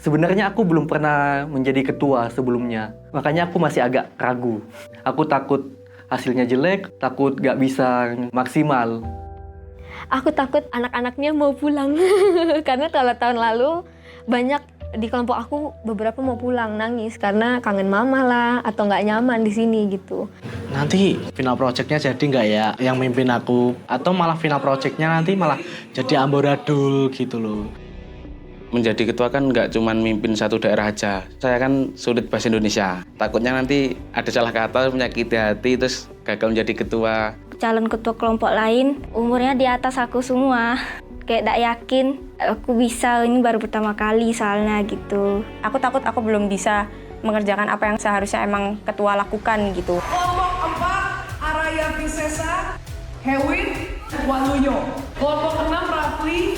Sebenarnya aku belum pernah menjadi ketua sebelumnya, makanya aku masih agak ragu. Aku takut hasilnya jelek, takut gak bisa maksimal. Aku takut anak-anaknya mau pulang, karena kalau tahun lalu banyak di kelompok aku beberapa mau pulang nangis karena kangen mama lah atau nggak nyaman di sini gitu. Nanti final projectnya jadi nggak ya yang mimpin aku, atau malah final projectnya nanti malah jadi amburadul gitu loh. Menjadi ketua kan nggak cuma mimpin satu daerah aja. Saya kan sulit bahasa Indonesia. Takutnya nanti ada salah kata, menyakiti hati, terus gagal menjadi ketua. Calon ketua kelompok lain umurnya di atas aku semua. Kayak gak yakin aku bisa, ini baru pertama kali soalnya gitu. Aku takut aku belum bisa mengerjakan apa yang seharusnya emang ketua lakukan gitu. Kelompok 4, Araya Prinsesa, Hewin, Waluyo. Kelompok 6, Rafli.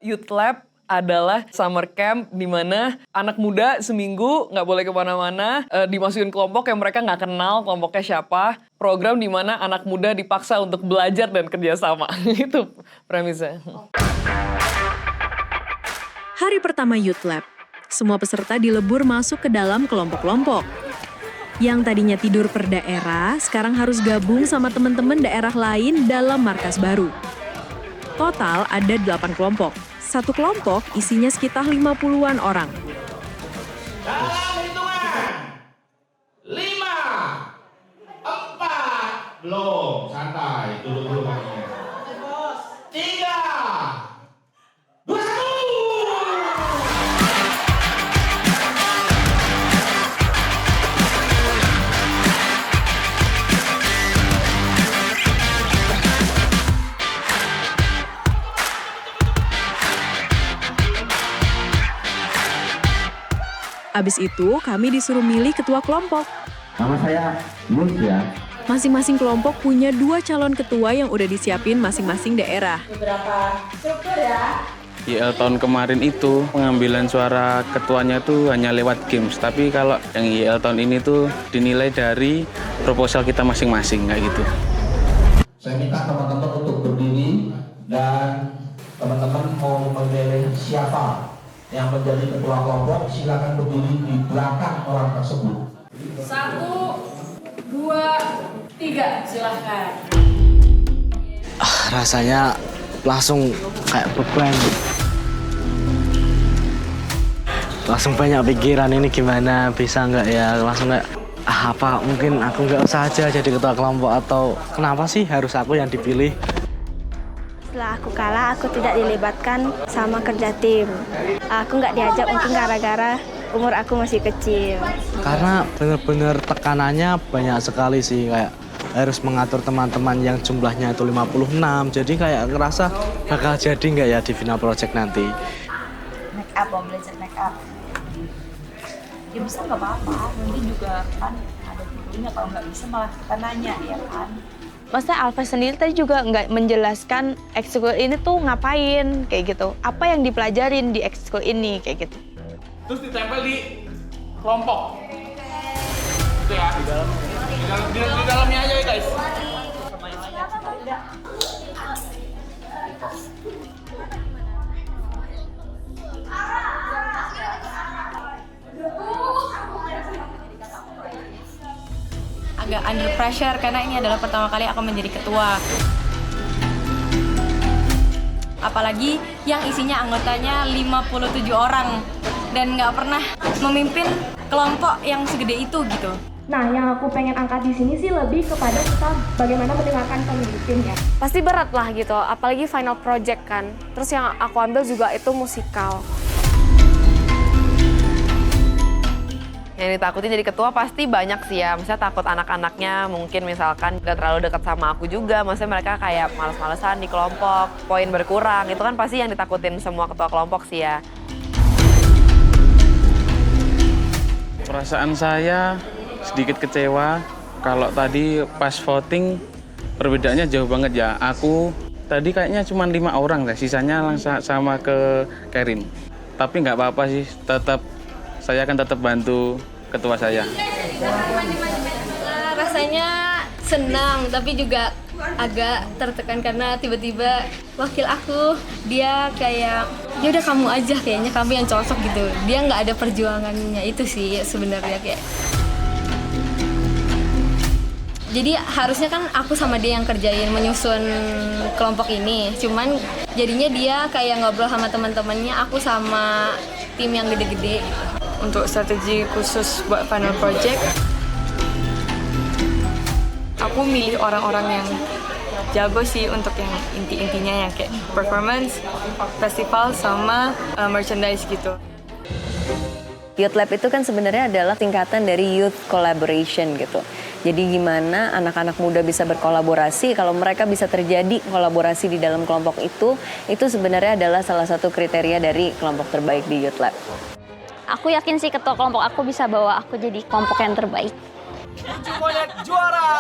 Youth Lab adalah summer camp di mana anak muda seminggu nggak boleh kemana-mana, dimasukin kelompok yang mereka nggak kenal kelompoknya siapa. Program di mana anak muda dipaksa untuk belajar dan kerjasama. Itu premisnya. Hari pertama Youth Lab, semua peserta dilebur masuk ke dalam kelompok-kelompok. Yang tadinya tidur per daerah, sekarang harus gabung sama teman-teman daerah lain dalam markas baru. Total ada 8 kelompok. Satu kelompok isinya sekitar 50-an orang. Dalam hitungan 5, 4, belum, santai, duduk dulu kakinya. 3, 2, 1. Abis itu, kami disuruh milih ketua kelompok. Nama saya Mus ya. Masing-masing kelompok punya 2 calon ketua yang udah disiapin masing-masing daerah. Beberapa struktur ya. YL tahun kemarin itu pengambilan suara ketuanya tuh hanya lewat games, tapi kalau yang YL tahun ini tuh dinilai dari proposal kita masing-masing kayak gitu. Saya minta teman-teman untuk berdiri dan teman-teman mau memilih siapa yang menjadi ketua kelompok, silakan berdiri di belakang orang tersebut. 1, 2, 3, silahkan. Rasanya langsung kayak beban. Langsung banyak pikiran, ini gimana, bisa nggak ya, langsung kayak apa mungkin aku nggak usah aja jadi ketua kelompok, atau kenapa sih harus aku yang dipilih. Setelah aku kalah, aku tidak dilibatkan sama kerja tim. Aku nggak diajak mungkin gara-gara umur aku masih kecil. Karena bener-bener tekanannya banyak sekali sih, kayak harus mengatur teman-teman yang jumlahnya itu 56, jadi kayak ngerasa bakal jadi nggak ya di final project nanti. Make up, mau belajar make up. Ya bisa nggak apa-apa, nanti juga kan ada gurunya, kalau nggak bisa malah kita nanya ya kan. Maksudnya Alfa sendiri tadi juga nggak menjelaskan ekskul ini tuh ngapain kayak gitu. Apa yang dipelajarin di ekskul ini kayak gitu. Terus ditempel di kelompok. Itu ya. Di dalamnya aja ya guys. Agak under pressure karena ini adalah pertama kali aku menjadi ketua. Apalagi yang isinya anggotanya 57 orang dan nggak pernah memimpin kelompok yang segede itu gitu. Nah, yang aku pengen angkat di sini sih lebih kepada kita bagaimana mendengarkan pemimpin ya. Pasti berat lah gitu, apalagi final project kan. Terus yang aku ambil juga itu musikal. Yang ditakutin jadi ketua pasti banyak sih ya. Misalnya takut anak-anaknya mungkin misalkan gak terlalu dekat sama aku juga. Maksudnya mereka kayak males-malesan di kelompok, poin berkurang. Itu kan pasti yang ditakutin semua ketua kelompok sih ya. Perasaan saya sedikit kecewa. Kalau tadi pas voting perbedaannya jauh banget ya. Aku tadi kayaknya cuma 5 orang deh, sisanya langsung sama ke Kerin. Tapi nggak apa-apa sih, saya akan tetap bantu ketua saya. Rasanya senang, tapi juga agak tertekan karena tiba-tiba wakil aku dia kayak ya udah kamu aja, kayaknya kamu yang cocok gitu. Dia nggak ada perjuangannya itu sih sebenarnya kayak. Jadi harusnya kan aku sama dia yang kerjain menyusun kelompok ini. Cuman jadinya dia kayak ngobrol sama teman-temannya, aku sama tim yang gede-gede gitu. Untuk strategi khusus buat final project, aku milih orang-orang yang jago sih untuk yang inti-intinya yang kayak performance, festival, sama merchandise gitu. Youth Lab itu kan sebenarnya adalah tingkatan dari youth collaboration gitu. Jadi gimana anak-anak muda bisa berkolaborasi, kalau mereka bisa terjadi kolaborasi di dalam kelompok itu sebenarnya adalah salah satu kriteria dari kelompok terbaik di Youth Lab. Aku yakin sih ketua kelompok aku bisa bawa aku jadi kelompok yang terbaik. Juara!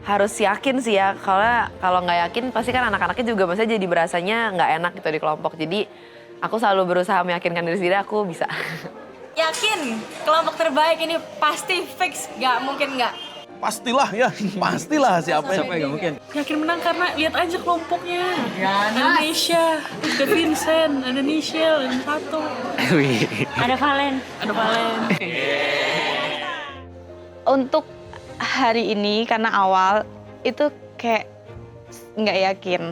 Harus yakin sih ya, kalau nggak yakin pasti kan anak-anaknya juga maksudnya jadi berasanya nggak enak gitu di kelompok. Jadi aku selalu berusaha meyakinkan diri sendiri aku bisa. Yakin kelompok terbaik ini pasti fix, nggak mungkin nggak. Pastilah ya, pastilah siapa yang nggak mungkin. Yakin menang karena lihat aja kelompoknya. Ada Nesha, ada Vincent, ada Nichelle, ada Sato. Ada Valen. Ada Valen. Untuk hari ini karena awal itu kayak nggak yakin.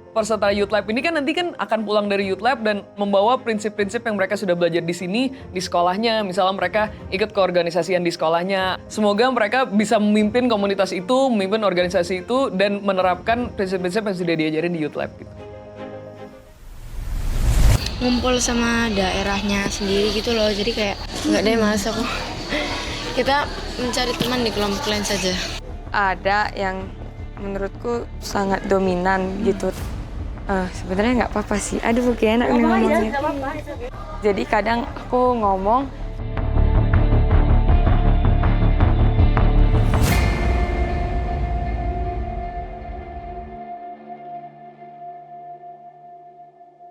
Peserta Youth Lab ini kan nanti kan akan pulang dari Youth Lab dan membawa prinsip-prinsip yang mereka sudah belajar di sini, di sekolahnya. Misalnya mereka ikut keorganisasian di sekolahnya. Semoga mereka bisa memimpin komunitas itu, memimpin organisasi itu, dan menerapkan prinsip-prinsip yang sudah diajarin di Youth Lab. Gitu. Ngumpul sama daerahnya sendiri gitu loh, jadi kayak nggak deh males aku. Kita mencari teman di kelompok lain saja. Ada yang menurutku sangat dominan gitu. Sebenarnya nggak apa-apa sih. Aduh, gak enak nih ngomongnya. Jadi kadang aku ngomong,